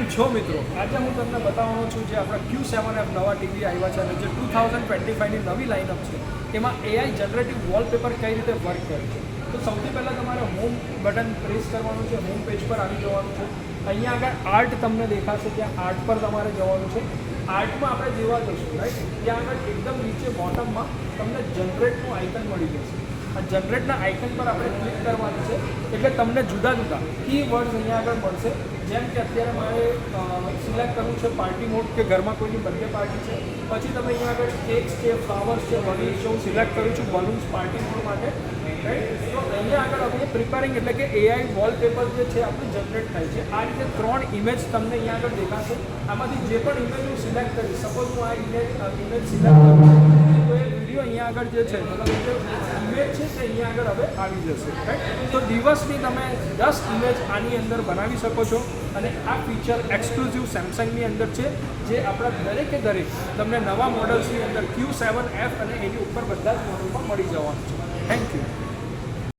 છો મિત્રો, આજે હું તમને બતાવવાનો છું જે આપણા Q7F નવા ટીવી આવ્યા છે અને જે 2025ની નવી લાઇનઅપ છે એમાં AI જનરેટિવ વોલપેપર કઈ રીતે વર્ક કરે છે. તો સૌથી પહેલાં તમારે હોમ બટન પ્રેસ કરવાનું છે, હોમ પેજ પર આવી જવાનું છે. અહીંયા આગળ આર્ટ તમને દેખાશે, ત્યાં આર્ટ પર તમારે જવાનું છે. આર્ટમાં આપણે જેવા જશું રાઈટ, ત્યાં આગળ એકદમ નીચે બોટમમાં તમને જનરેટનું આઇકન મળી જશે. આ જનરેટના આઇકન પર આપણે ક્લિક કરવાનું છે એટલે તમને જુદા જુદા કીવર્ડ્સ અહીંયા આગળ મળશે. જેમ કે અત્યારે મારે સિલેક્ટ કરવું છે પાર્ટી મોડ, કે ઘરમાં કોઈની બર્થડે પાર્ટી છે. પછી તમે અહીંયા આગળ કેક્સ છે, ફ્લાવર્સ છે, વગેરે છે. હું સિલેક્ટ કરું છું બલૂન્સ પાર્ટી મોડ માટે રાઈટ. તો અહીંયા આગળ આપણે પ્રિપેરિંગ એટલે કે AI વોલપેપર જે છે આપણું જનરેટ થાય છે. આ રીતે 3 ઇમેજ તમને અહીંયા આગળ દેખાશે. આમાંથી જે પણ ઇમેજ હું સિલેક્ટ કરીશ, સપોઝ હું આ ઇમેજ સિલેક્ટ કરું તો એ વિડીયો અહીંયા આગળ જે છે મતલબ જે ઇમેજ છે તે અહીંયા આગળ હવે આવી જશે રાઈટ. તો દિવસની તમે 10 ઇમેજ આની અંદર બનાવી શકો છો અને આ ફીચર એક્સક્લુઝિવ સેમસંગની અંદર છે, જે આપણા દરેકે દરેક તમને નવા મોડલ્સની અંદર Q7F અને એની ઉપર બધા જ મોડલમાં મળી જવાનું છે. Thank you.